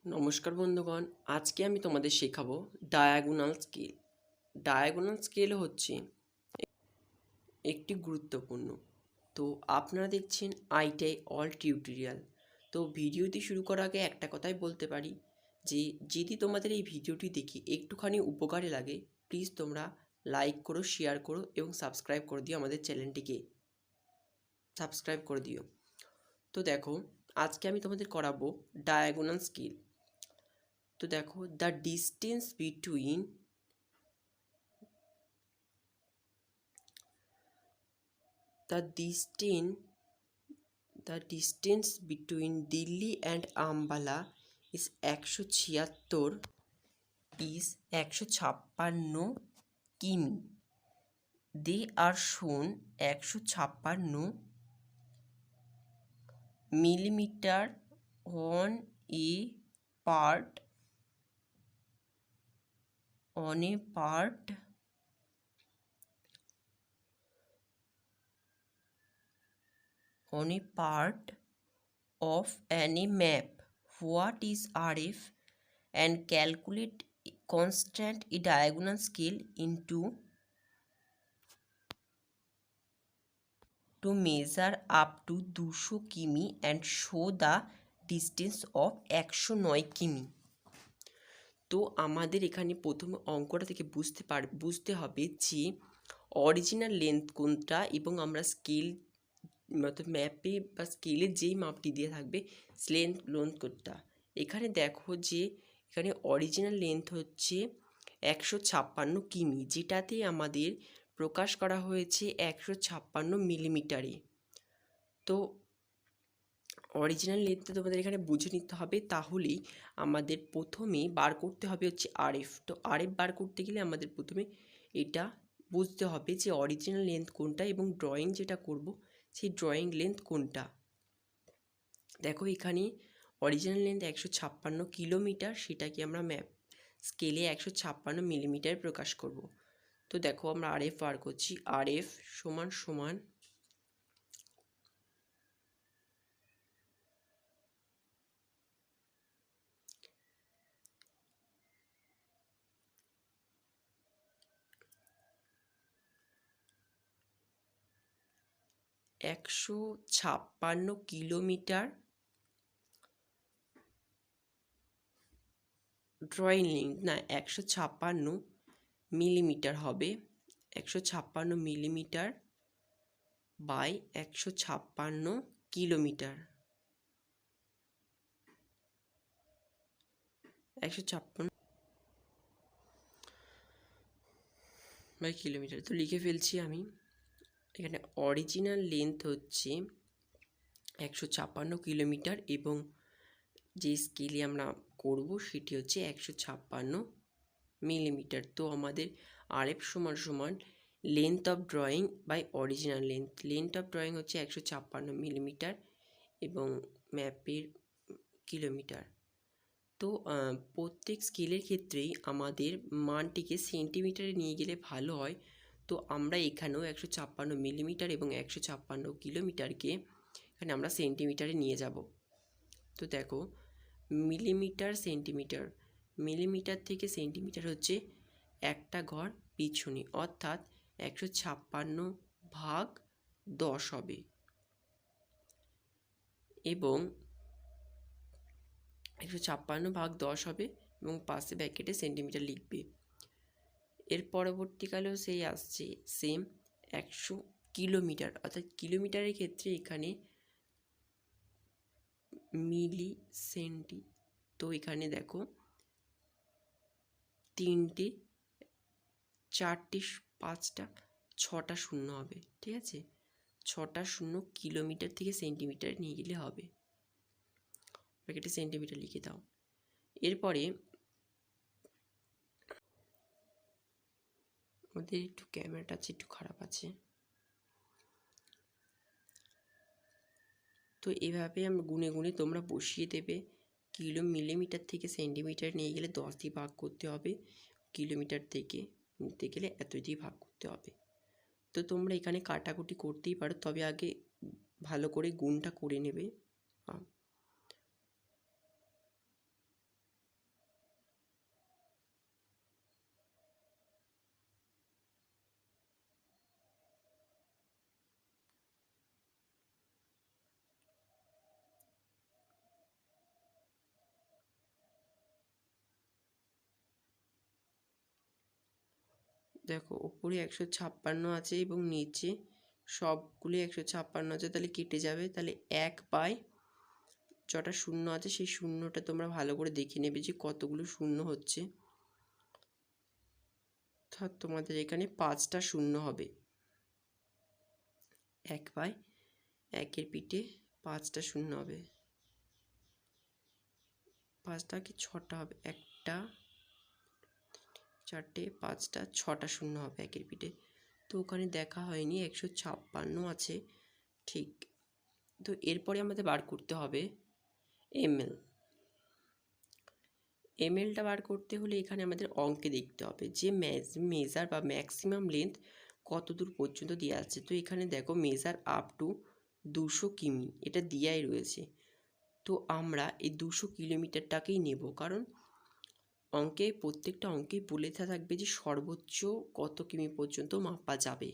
নমস্কার বন্ধুগণ, আজকে আমি তোমাদের শেখাবো ডায়াগোনাল স্কেল। ডায়াগোনাল স্কেল হচ্ছে একটি গুরুত্বপূর্ণ। তো আপনারা দেখছেন আইটিআই অল টিউটোরিয়াল। তো ভিডিওটি শুরু করার আগে একটা কথাই বলতে পারি যে যদি তোমাদের এই ভিডিওটি দেখে একটুখানি উপকারে লাগে, প্লিজ তোমরা লাইক করো, শেয়ার করো এবং সাবস্ক্রাইব করে দিও, আমাদের চ্যানেলটিকে সাবস্ক্রাইব করে দিও। তো দেখো, আজকে আমি তোমাদের করাবো ডায়াগোনাল স্কেল। তো দেখো, the distance between the distance between Delhi and Ambala is 156 কিমি। দে আর শোন 156 millimetre on a part of any map. What is RF? And calculate constant a diagonal scale into to measure up to 200 কিমি and show the distance of 109 কিমি। তো আমাদের এখানে প্রথমে অঙ্কটা থেকে বুঝতে হবে যে অরিজিনাল লেন্থ কোনটা এবং আমরা স্কেল ম্যাপে বা স্কেলে যেই মাপটি দিয়ে থাকবে লেন্থ কোনটা। এখানে দেখো যে এখানে অরিজিনাল লেন্থ হচ্ছে 156 কিমি, যেটাতে আমাদের প্রকাশ করা হয়েছে 156 মিলিমিটারে। তো অরিজিনাল লেন্থটা তোমাদের এখানে বুঝে নিতে হবে, তাহলেই আমাদের প্রথমে বার করতে হবে হচ্ছে আরএফ। তো আরএফ বার করতে গেলে আমাদের প্রথমে এটা বুঝতে হবে যে অরিজিনাল লেন্থ কোনটা এবং ড্রয়িং যেটা করব সেই ড্রয়িং লেন্থ কোনটা। দেখো, এখানে অরিজিনাল লেন্থ 156 কিলোমিটার, সেটাকে আমরা ম্যাপ স্কেলে 156 মিলিমিটার প্রকাশ করব। তো দেখো, আমরা আরএফ বার করছি। আরএফ সমান সমান 156 কিলোমিটার ড্রয়িং লেন্থ না, 156 মিলিমিটার হবে। 156 millimetre by 156 kilometre. 156 by kilometre. তো লিখে ফেলছি আমি। এখানে অরিজিনাল লেন্থ হচ্ছে 156 কিলোমিটার এবং যে স্কেলে আমরা করব সেটি হচ্ছে 156 মিলিমিটার। তো আমাদের আরএফ সমান সমান length of drawing by original length. Length of drawing হচ্ছে 156 মিলিমিটার এবং ম্যাপের কিলোমিটার। তো প্রত্যেক স্কেলের ক্ষেত্রেই আমাদের মানটিকে সেন্টিমিটারে নিয়ে গেলে ভালো হয়। তো আমরা এখানেও 156 মিলিমিটার এবং 156 কিলোমিটারকে এখানে আমরা সেন্টিমিটারে নিয়ে যাব। তো দেখো, মিলিমিটার সেন্টিমিটার, মিলিমিটার থেকে সেন্টিমিটার হচ্ছে একটা ঘর পিছনে, অর্থাৎ 156/10 হবে এবং 156/10 হবে এবং পাশে ব্র্যাকেটে সেন্টিমিটার লিখবে। এর পরবর্তীকালেও সেই আসছে সেম 100 কিলোমিটার, অর্থাৎ কিলোমিটারের ক্ষেত্রে এখানে মিলি সেন্টি। তো এখানে দেখো 3টে 4টে 5টা 6টা শূন্য হবে, ঠিক আছে? 6টা শূন্য কিলোমিটার থেকে সেন্টিমিটার নিয়ে গেলে হবে। ব্র্যাকেটে সেন্টিমিটার লিখে দাও। এরপরে আমাদের একটু ক্যামেরাটা একটু খারাপ আছে, তো এভাবে আমরা গুনে গুনে তোমরা বসিয়ে দেবে। মিলিমিটার থেকে সেন্টিমিটার নিয়ে গেলে 10 দিয়ে ভাগ করতে হবে, কিলোমিটার থেকে নিতে গেলে এত দিয়ে ভাগ করতে হবে। তো তোমরা এখানে কাটাকুটি করতেই পারো, তবে আগে ভালো করে গুণটা করে নেবে। দেখো ওপরে 156 আছে এবং নিচে সবগুলো 156 আছে, তাহলে কেটে যাবে। তাহলে 1 যটা শূন্য আছে সেই শূন্যটা তোমরা ভালো করে দেখে নেবে যে কতগুলো শূন্য হচ্ছে। তোমাদের এখানে 5টা শূন্য হবে। 1/1 পিঠে 5টা শূন্য হবে। 5টা কি 6টা হবে? 1টা 4টে 5টা 6টা শূন্য হবে 1 পিঠে। তো ওখানে দেখা হয়নি, 156 আছে ঠিক। তো এরপরে আমাদের বার করতে হবে এমএল। এমএলটা বার করতে হলে এখানে আমাদের অঙ্কে দেখতে হবে যে মেজার বা ম্যাক্সিমাম লেন্থ কত দূর পর্যন্ত দেওয়া আছে। তো এখানে দেখো মেজার আপ টু 200 কিমি, এটা দেওয়াই রয়েছে। তো আমরা এই 200 কিলোমিটারটাকেই নেব, কারণ অঙ্কে প্রত্যেকটা অঙ্কেই বলে থাকবে যে সর্বোচ্চ কত কিমি পর্যন্ত মাপা যাবে।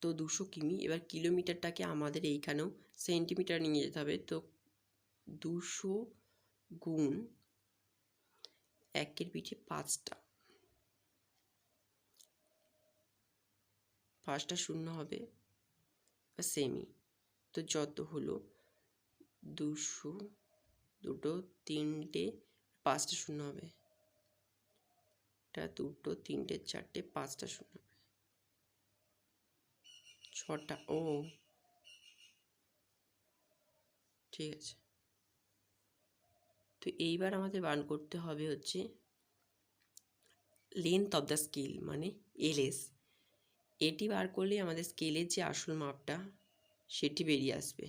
তো 200 কিমি। এবার কিলোমিটারটাকে আমাদের এইখানেও সেন্টিমিটার নিয়ে যেতে হবে। তো 200 গুণ 1 পিঠে 5টা শূন্য হবে সেমি। তো যত হলো 200, 2, 3, 5টা শূন্য হবে। এটা 2, 3, 4, 5টা শূন্য হবে। 6টা। ও ঠিক আছে। তো এইবার আমাদের বার করতে হবে হচ্ছে লেন্থ অফ দ্য স্কেল, মানে এলএস। এটি বার করলে আমাদের স্কেলের যে আসল মাপটা সেটি বেরিয়ে আসবে।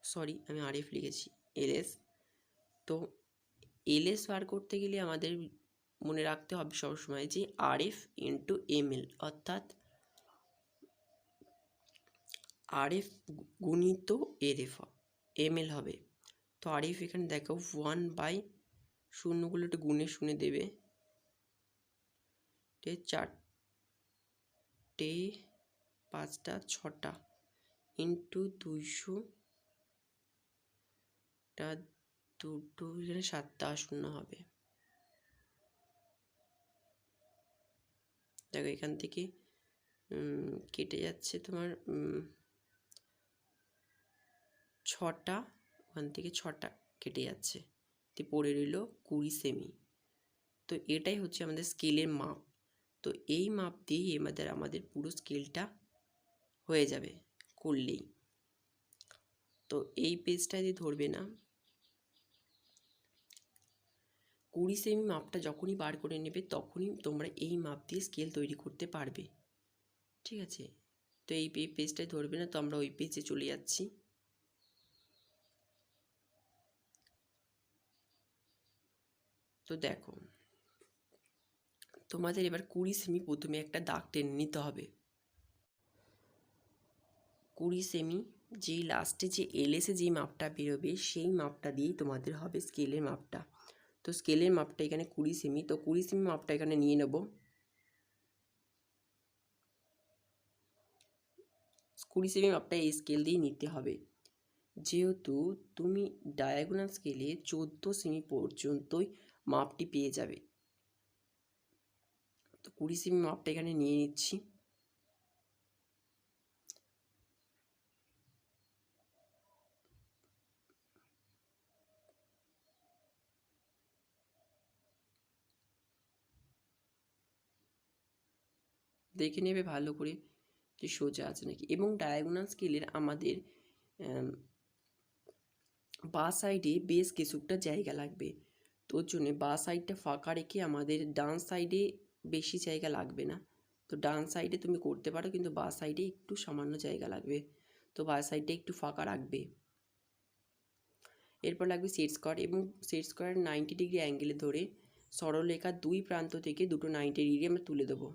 সরি, আমি আরএফ লিখেছি, এলএস। তো এলএস বার করতে গেলে আমাদের মনে রাখতে হবে সবসময় যে আরএফ ইন্টু এমএল, অর্থাৎ আরএফ গুণিত এরএফ এমএল হবে। তো আরএফ এখানে দেখো 1/, শূন্যগুলো একটু গুণে শুনে দেবে। 4টে 5টা 6টা ইন্টু 200টা 2, এখানে 7টা শূন্য হবে। দেখো এখান থেকে কেটে যাচ্ছে তোমার 6টা, ওখান থেকে 6টা কেটে যাচ্ছে, তো পড়ে রইল 20 সেমি। তো এটাই হচ্ছে আমাদের স্কেলের মাপ। তো এই মাপ দিয়েই আমাদের পুরো স্কেলটা হয়ে যাবে করলেই। তো এই পেজটা দিয়ে ধরবে না, 20 সেমি মাপটা যখনই বার করে নেবে তখনই তোমরা এই মাপ দিয়ে স্কেল তৈরি করতে পারবে। ঠিক আছে, তো এই পেজটাই ধরবে না, তো আমরা ওই পেজে চলে যাচ্ছি। তো দেখো তোমাদের এবার 20 সেমি প্রথমে একটা দাগ টেনে নিতে হবে। 20 সেমি যেই লাস্টে যে এলএসে যেই মাপটা বেরোবে সেই মাপটা দিয়েই তোমাদের হবে স্কেলের মাপটা। তো স্কেলের মাপটা এখানে 20 সেমি। তো 20 সেমি মাপটা এখানে নিয়ে নেব। 20 সেমি মাপটা এই স্কেল দিয়ে নিতে হবে, যেহেতু তুমি ডায়াগোনাল স্কেলে 14 সেমি পর্যন্তই মাপটি পেয়ে যাবে। তো 20 সেমি মাপটা এখানে নিয়ে নিচ্ছি। দেখে নেবে ভালো করে যে সোজা আছে নাকি। এবং ডায়াগোনাল স্কেলের আমাদের বাঁ সাইডে বেশ কিছুটা জায়গা লাগবে। তোর জন্যে বাঁ সাইডটা ফাঁকা রেখে আমাদের ডান সাইডে বেশি জায়গা লাগবে না। তো ডান সাইডে তুমি করতে পারো, কিন্তু বাঁ সাইডে একটু সামান্য জায়গা লাগবে। তো বাঁ সাইডটা একটু ফাঁকা রাখবে। এরপর লাগবে সেট স্কোয়ার, এবং সেট স্কোয়ার 90 ডিগ্রি অ্যাঙ্গেলে ধরে সরলরেখার দুই প্রান্ত থেকে দুটো 90 ডিগ্রি আমরা তুলে দেবো।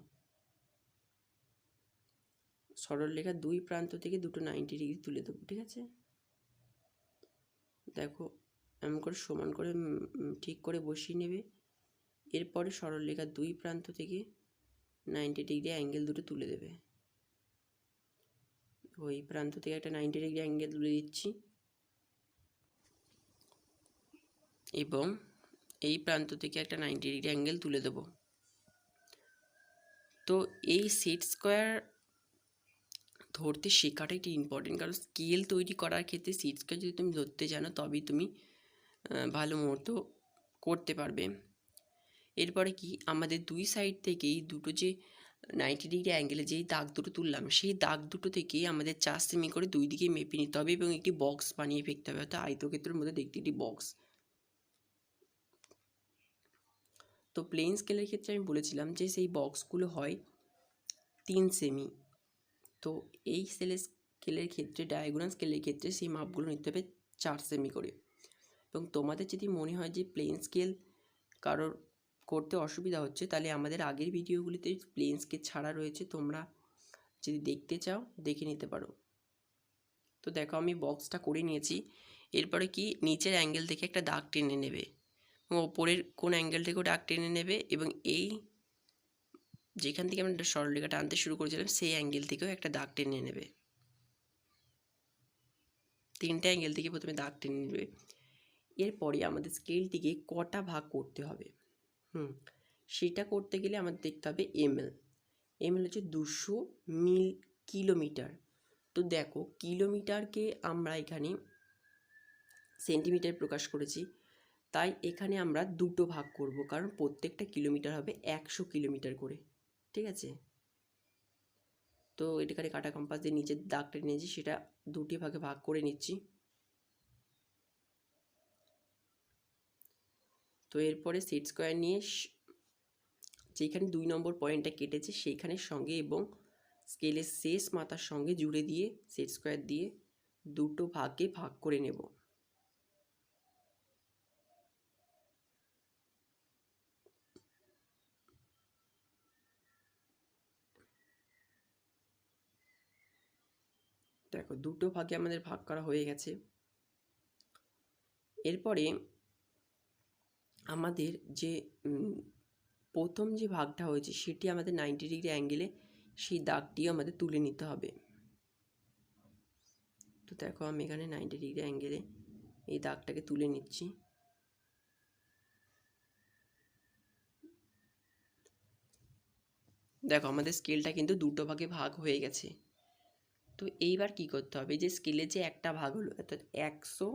সরলরেখার দুই প্রান্ত থেকে দুটো 90 ডিগ্রি তুলে দেবো। ঠিক আছে, দেখো এমন করে সমান করে ঠিক করে বসিয়ে নেবে। এরপরে সরলরেখার দুই প্রান্ত থেকে 90 ডিগ্রি অ্যাঙ্গেল দুটো তুলে দেবে। ওই প্রান্ত থেকে একটা 90 ডিগ্রি অ্যাঙ্গেল তুলে দিচ্ছি, এবং এই প্রান্ত থেকে একটা 90 ডিগ্রি অ্যাঙ্গেল তুলে দেব। তো এই সেট স্কোয়ার ধরতে শেখাটা একটি ইম্পর্টেন্ট, কারণ স্কেল তৈরি করার ক্ষেত্রে সেট স্কোয়ার যদি তুমি ধরতে জানো তবেই তুমি ভালো মুহূর্ত করতে পারবে। এরপরে কি, আমাদের দুই সাইড থেকেই দুটো যে 90 ডিগ্রি অ্যাঙ্গেলে যেই দাগ দুটো তুললাম সেই দাগ দুটো থেকেই আমাদের 4 সেমি করে দুই দিকে মেপে নিতে হবে এবং একটি বক্স বানিয়ে ফেলতে হবে, অর্থাৎ আয়তক্ষেত্রের মধ্যে দেখতে একটি বক্স। তো প্লেন স্কেলের ক্ষেত্রে আমি বলেছিলাম যে সেই বক্সগুলো হয় 3 সেমি। তো এই স্কেলের ক্ষেত্রে, ডায়াগোনাল স্কেলের ক্ষেত্রে সেই মাপগুলো নিতে হবে 4 সেমি করে। এবং তোমাদের যদি মনে হয় যে প্লেন স্কেল কারোর করতে অসুবিধা হচ্ছে, তাহলে আমাদের আগের ভিডিওগুলিতে প্লেন স্কেল ছাড়া রয়েছে, তোমরা যদি দেখতে চাও দেখে নিতে পারো। তো দেখো আমি বক্সটা করে নিয়েছি। এরপরে কি, নিচের অ্যাঙ্গেল থেকে একটা দাগ টেনে নেবে এবং ওপরের কোন অ্যাঙ্গেল থেকেও দাগ টেনে নেবে এবং এই যেখান থেকে আমরা সরলরেখা টানতে শুরু করেছিলাম সেই অ্যাঙ্গেল থেকেও একটা দাগ টেনে নেবে। 3টে অ্যাঙ্গেল থেকে প্রথমে দাগ টেনে নেবে। এরপরে আমাদের স্কেলটিকে কটা ভাগ করতে হবে, সেটা করতে গেলে আমাদের দেখতে হবে এমএল। এমএল হচ্ছে 200 কিলোমিটার। তো দেখো কিলোমিটারকে আমরা এখানে সেন্টিমিটার প্রকাশ করেছি, তাই এখানে আমরা দুটো ভাগ করব, কারণ প্রত্যেকটা কিলোমিটার হবে 100 কিলোমিটার করে। ঠিক আছে, তো এটাখানে কাটা কম্পাস দিয়ে নিচের দাগটা নিয়েছি, সেটা দুটি ভাগে ভাগ করে নিচ্ছি। তো এরপরে সেট স্কোয়ার নিয়ে যেখানে 2 নম্বর পয়েন্টটা কেটেছে সেইখানের সঙ্গে এবং স্কেলের শেষ মাথার সঙ্গে জুড়ে দিয়ে সেট স্কোয়ার দিয়ে দুটো ভাগে ভাগ করে নেব। দেখো দুটো ভাগে আমাদের ভাগ করা হয়ে গেছে। এরপরে আমাদের যে প্রথম যে ভাগটা হয়েছে সেটি আমাদের 90 ডিগ্রি অ্যাঙ্গেলে সেই দাগটিও আমাদের তুলে নিতে হবে। তো দেখো আমি এখানে 90 ডিগ্রি অ্যাঙ্গেলে এই দাগটাকে তুলে নিচ্ছি। দেখো আমাদের স্কেলটা কিন্তু দুটো ভাগে ভাগ হয়ে গেছে। তো এইবার কি করতে হবে, যে স্কেলে যে একটা ভাগ হলো অর্থাৎ 100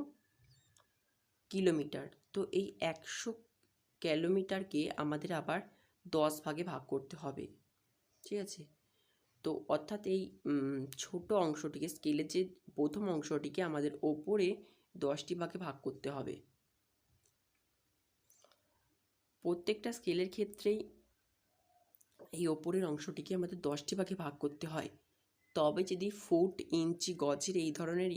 কিলোমিটার, তো এই 100 কিলোমিটারকে আমাদের আবার 10 ভাগে ভাগ করতে হবে। ঠিক আছে, তো অর্থাৎ এই ছোট অংশটিকে, স্কেলের যে প্রথম অংশটিকে আমাদের ওপরে 10টি ভাগে ভাগ করতে হবে। প্রত্যেকটা স্কেলের ক্ষেত্রেই এই ওপরের অংশটিকে আমাদের 10টি ভাগে ভাগ করতে হয়। তবে যদি ফুট, ইঞ্চি, গজের এই ধরনের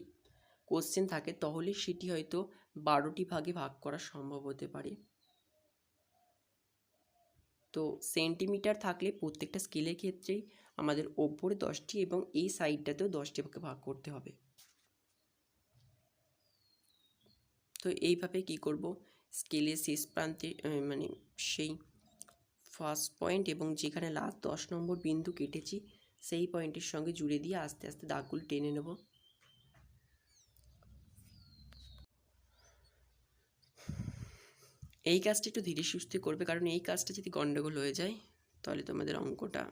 কোশ্চেন থাকে তাহলে সেটি হয়তো 12টি ভাগে ভাগ করা সম্ভব হতে পারে। তো সেন্টিমিটার থাকলে প্রত্যেকটা স্কেলের ক্ষেত্রেই আমাদের ওপরে 10টি এবং এই সাইডটাতেও 10টি ভাগে ভাগ করতে হবে। তো এইভাবে কি করব, স্কেলের শেষ প্রান্তে মানে সেই ফার্স্ট পয়েন্ট এবং যেখানে লাস্ট 10 নম্বর বিন্দু কেটেছি সেই পয়েন্টের সঙ্গে জুড়ে দিয়ে আস্তে আস্তে দাগগুলো টেনে নেব। এই কাজটা একটু ধীরে সুস্থে করবে, কারণ এই কাজটা যদি গন্ডগোল হয়ে যায় তাহলে তোমাদের অঙ্কটা,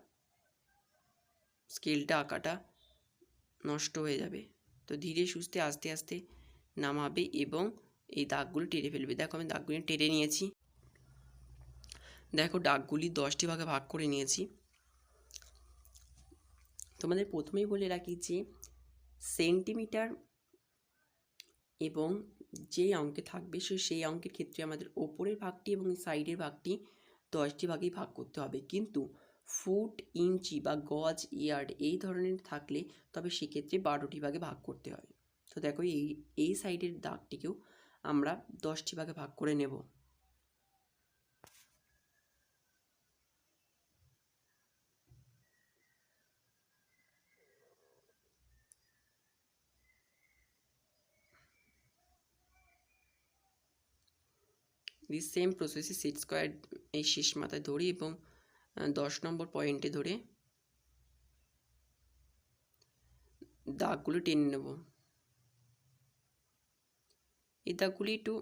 স্কেলটা আঁকাটা নষ্ট হয়ে যাবে। তো ধীরে সুস্থে আস্তে আস্তে নামাবে এবং এই দাগগুলো টেনে ফেলবে। দেখো আমি দাগগুলি টেনে নিয়েছি। দেখো দাগগুলি 10টি ভাগে ভাগ করে নিয়েছি। তোমাদের প্রথমেই বলে রাখি যে সেন্টিমিটার এবং যেই অঙ্কে থাকবে সেই অঙ্কের ক্ষেত্রে আমাদের ওপরের ভাগটি এবং সাইডের ভাগটি 10টি ভাগেই ভাগ করতে হবে, কিন্তু ফুট, ইঞ্চি বা গজ, ইয়ার্ড এই ধরনের থাকলে তবে সেক্ষেত্রে 12টি ভাগে ভাগ করতে হয়। তো দেখো এই সাইডের দাগটিকেও আমরা 10টি ভাগে ভাগ করে নেব। দি সেম প্রসেসে সেট স্কোয়ার এই শেষ মাথায় ধরি এবং 10 নম্বর পয়েন্টে ধরে দাগগুলো টেনে নেব। এই দাগগুলি একটু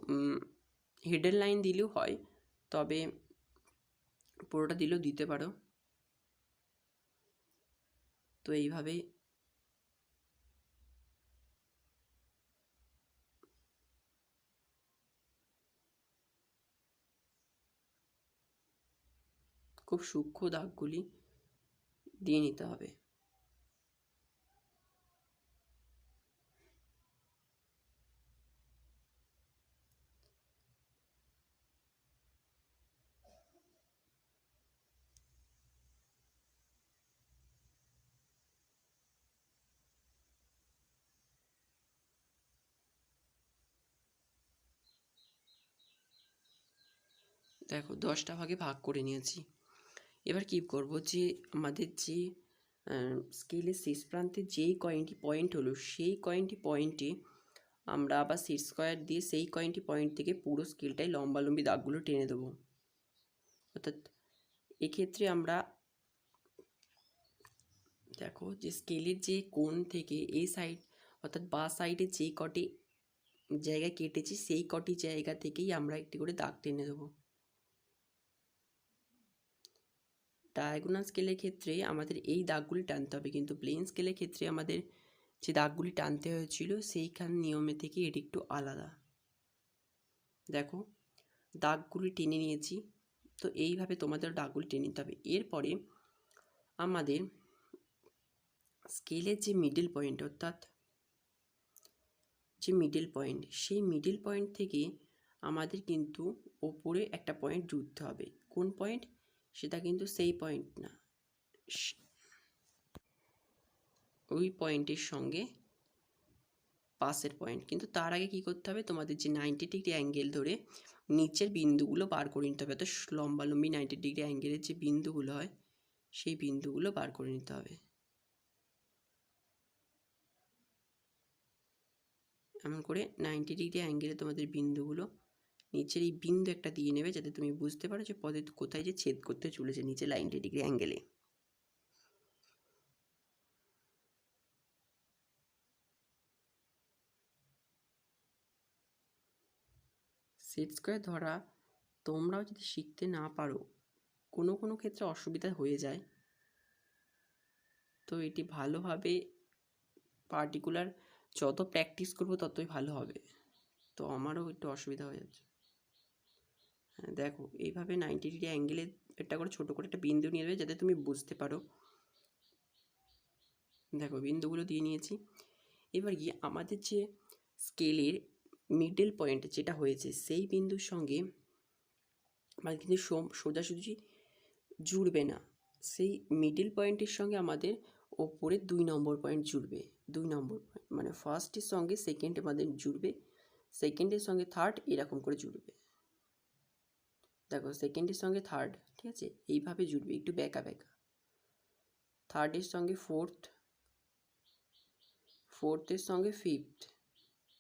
হিডেন লাইন দিলেও হয়, তবে পুরোটা দিলেও দিতে পারো। তো এইভাবে খুব সূক্ষ্ম দাগগুলি দিয়ে নিতে হবে। দেখো 10টা ভাগে ভাগ করে নিয়েছি। এবার কি করব, যে আমাদের যে স্কেলের শেষ প্রান্তে যেই কয়েনটি পয়েন্ট হলো, সেই কয়েনটি পয়েন্টে আমরা আবার সেট স্কোয়ার দিয়ে সেই কয়েনটি পয়েন্ট থেকে পুরো স্কেলটাই লম্বালম্বি দাগগুলো টেনে দেবো। অর্থাৎ এক্ষেত্রে আমরা দেখো যে স্কেলের যে কোণ থেকে এই সাইড অর্থাৎ বাঁ সাইডে যেই কটি জায়গায় কেটেছি সেই কটি জায়গা থেকেই আমরা একটি করে দাগ টেনে দেবো। ডায়াগোনাল স্কেলের ক্ষেত্রে আমাদের এই দাগগুলি টানতে হবে, কিন্তু প্লেন স্কেলের ক্ষেত্রে আমাদের যে দাগগুলি টানতে হয়েছিল সেইখান নিয়মে থেকে এটি একটু আলাদা। দেখো দাগগুলি টেনে নিয়েছি, তো এইভাবে তোমাদের দাগগুলি টেনে নিতে হবে। এরপরে আমাদের স্কেলের যে মিডল পয়েন্ট, অর্থাৎ যে মিডল পয়েন্ট, সেই মিডল পয়েন্ট থেকে আমাদের কিন্তু ওপরে একটা পয়েন্ট জুড়তে হবে। কোন পয়েন্ট? সেটা কিন্তু সেই পয়েন্ট না, ওই পয়েন্টের সঙ্গে পাশের পয়েন্ট। কিন্তু তার আগে কি করতে হবে, তোমাদের যে 90 ডিগ্রি অ্যাঙ্গেল ধরে নিচের বিন্দুগুলো বার করে নিতে হবে। তো লম্বালম্বি 90 ডিগ্রি অ্যাঙ্গেলের যে বিন্দুগুলো হয় সেই বিন্দুগুলো বার করে নিতে হবে। এমন করে 90 ডিগ্রি অ্যাঙ্গেলে তোমাদের বিন্দুগুলো, নিচের এই বিন্দু একটা দিয়ে নেবে যাতে তুমি বুঝতে পারো যে পদে কোথায় যে ছেদ করতে চলেছে নিচে 90 ডিগ্রি অ্যাঙ্গেলে। সেট স্কোয়ার ধরা তোমরাও যদি শিখতে না পারো, কোনো কোনো ক্ষেত্রে অসুবিধা হয়ে যায়, তো এটি ভালোভাবে পার্টিকুলার যত প্র্যাকটিস করবো ততই ভালো হবে। তো আমারও একটু অসুবিধা হয়ে যাচ্ছে। হ্যাঁ দেখো এইভাবে 90 ডিগ্রি অ্যাঙ্গেলে একটা করে ছোটো করে একটা বিন্দু নিয়ে নেবে যাতে তুমি বুঝতে পারো। দেখো বিন্দুগুলো দিয়ে নিয়েছি। এবার গিয়ে আমাদের যে স্কেলের মিডল পয়েন্ট যেটা হয়েছে সেই বিন্দুর সঙ্গে মানে কিন্তু সোজাসুজি জুড়বে না, সেই মিডল পয়েন্টের সঙ্গে আমাদের ওপরে 2 নম্বর পয়েন্ট জুড়বে। 2 নম্বর পয়েন্ট মানে ফার্স্টের সঙ্গে সেকেন্ড আমাদের জুড়বে, সেকেন্ডের সঙ্গে থার্ড এরকম করে জুড়বে। দেখো সেকেন্ডের সঙ্গে থার্ড, ঠিক আছে, এইভাবে জুড়বে একটু বেঁকা বেঁকা। থার্ডের সঙ্গে ফোর্থ, ফোর্থের সঙ্গে ফিফথ,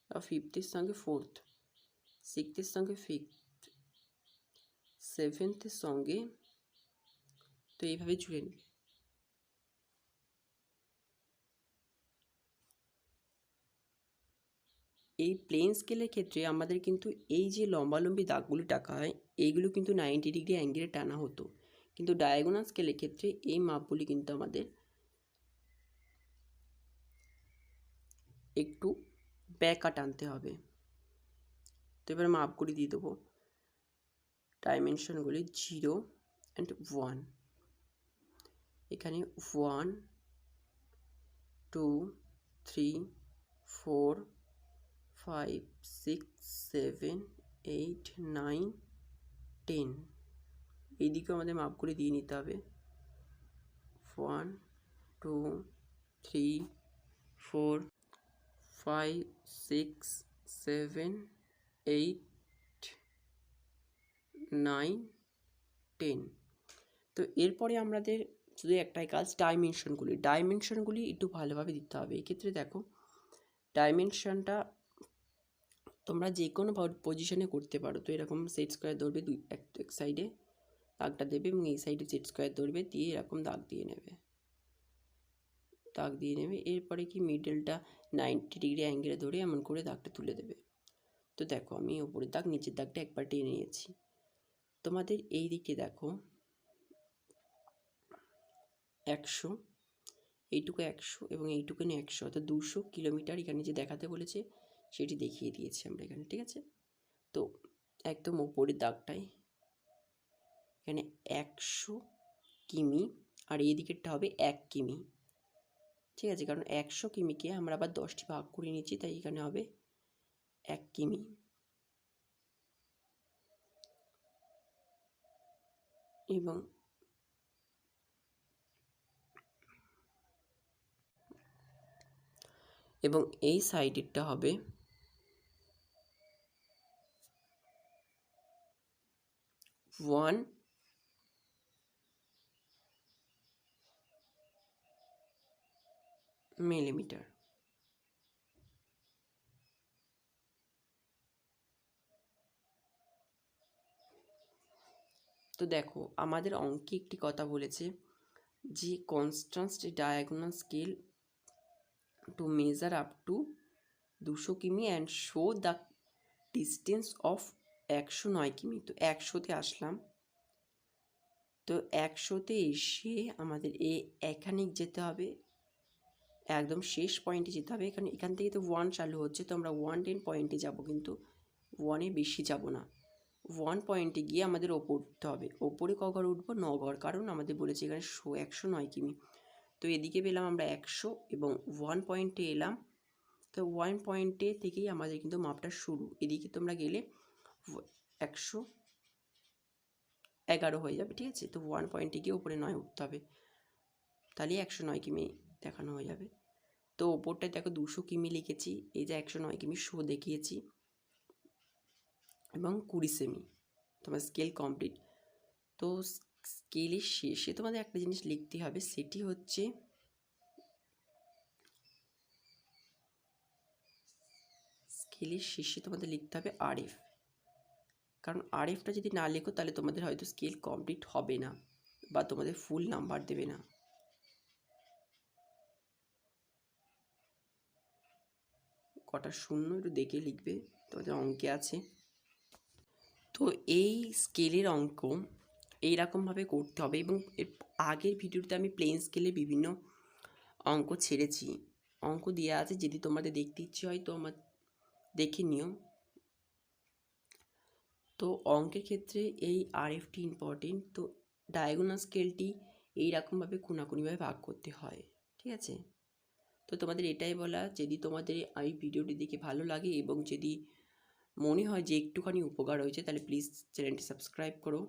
আর ফিফথের সঙ্গে ফোর্থ, সিক্সথের সঙ্গে ফিফথ, সেভেন্থের সঙ্গে, তো এইভাবে জুড়ে নেবে। এই প্লেন স্কেলের ক্ষেত্রে আমাদের কিন্তু এই যে লম্বালম্বি দাগগুলি টাকা হয় এইগুলো কিন্তু 90 ডিগ্রি অ্যাঙ্গেলে টানা হতো, কিন্তু ডায়াগোনাল স্কেলের ক্ষেত্রে এই মাপগুলি কিন্তু আমাদের একটু ব্যাকা টানতে হবে। তো এবার মাপগুলি দিয়ে দেবো, ডাইমেনশনগুলি 0 অ্যান্ড 1। এখানে 1 2 3 4 5 6 7 8 9 10, এইদিকে আমাদের মাপগুলি দিয়ে নিতে হবে। 1 2 3 4 5 6 7 8 9 10। তো এরপরে আমাদের শুধু একটাই কাজ, ডাইমেনশনগুলি একটু ভালোভাবে দিতে হবে। এক্ষেত্রে দেখো ডাইমেনশনটা তোমরা যে কোনো পজিশনে করতে পারো। তো এরকম সেট স্কোয়ার ধরবে, এক সাইডে দাগটা দেবে এবং এই সাইডে সেট স্কোয়ার ধরবে, দিয়ে এরকম দাগ দিয়ে নেবে। এরপরে কি মিডলটা 90 ডিগ্রি অ্যাঙ্গেলে ধরে এমন করে দাগটা তুলে দেবে। তো দেখো আমি ওপরের দাগ নিচের দাগটা একবার টেনে নিয়েছি। তোমাদের এই দিকে দেখো 100, এইটুকু 100 এবং এইটুকু 100, অর্থাৎ 200 কিলোমিটার এখানে যে দেখাতে বলেছে সেটি দেখিয়ে দিয়েছি আমরা এখানে। ঠিক আছে, তো একদম ওপরের দাগটায় এখানে 100 কিমি আর এই দিকেরটা হবে 1 কিমি। ঠিক আছে, কারণ 100 কিমিকে আমরা আবার 10টি ভাগ করে নিচ্ছি, তাই এখানে হবে 1 কিমি। এবং এই সাইডেরটা হবে 1 মিলিমিটার। তো দেখো আমাদের অঙ্কে একটি কথা বলেছে যে construct diagonal scale to measure up to 200 কিমি and show the distance of 109 কিমি। তো 100তে আসলাম, তো 100তে এসে আমাদের এখানে যেতে হবে, একদম শেষ পয়েন্টে যেতে হবে। এখান থেকে তো 1 চালু হচ্ছে, তো আমরা 110 পয়েন্টে যাব, কিন্তু 1-এ বেশি যাব না। 1 পয়েন্টে গিয়ে আমাদের ওপর উঠতে হবে। ওপরে ক ঘর উঠবো? 9 ঘর, কারণ আমাদের বলেছে এখানে 109 কিমি। তো এদিকে পেলাম আমরা 100 এবং 1 পয়েন্টে এলাম। তো 1 পয়েন্টে থেকেই আমাদের কিন্তু মাপটা শুরু। এদিকে তোমরা গেলে 111 হয়ে যাবে। ঠিক আছে, তো 1 পয়েন্টে গিয়ে উপরে 9 উঠতে হবে, তাহলে 109 কিমি দেখানো হয়ে যাবে। তো ওপরটায় দেখো 200 কিমি লিখেছি, এই যে 109 কিমি শো দেখিয়েছি এবং 20 সেমি। তোমার স্কেল কমপ্লিট। তো স্কেলের শেষে তোমাদের একটা জিনিস লিখতে হবে, সেটি হচ্ছে স্কেলের শেষে তোমাদের লিখতে হবে RF, কারণ RFটা যদি না লেখো তাহলে তোমাদের হয়তো স্কেল কমপ্লিট হবে না বা তোমাদের ফুল নাম্বার দেবে না। কটা শূন্য একটু দেখে লিখবে, তোমাদের অঙ্কে আছে। তো এই স্কেলের অঙ্ক এইরকমভাবে করতে হবে, এবং এর আগের ভিডিওতে আমি প্লেন স্কেলে বিভিন্ন অঙ্ক ছেড়েছি, অঙ্ক দেওয়া আছে, যদি তোমাদের দেখতে ইচ্ছে হয় তো আমার দেখে নিও। তো অঙ্কের ক্ষেত্রে এই RFটি ইম্পর্টেন্ট। তো ডায়াগোনাল স্কেলটি এইরকমভাবে কোনাকুনিভাবে ভাগ করতে হয়। ঠিক আছে, তো তোমাদের এটাই বলা, যদি তোমাদের এই ভিডিওটি দেখে ভালো লাগে এবং যদি মনে হয় যে একটুখানি উপকার হয়েছে, তাহলে প্লিজ চ্যানেলটি সাবস্ক্রাইব করো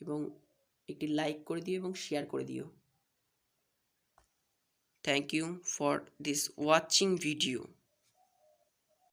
এবং একটি লাইক করে দিও এবং শেয়ার করে দিও। Thank you for this watching video.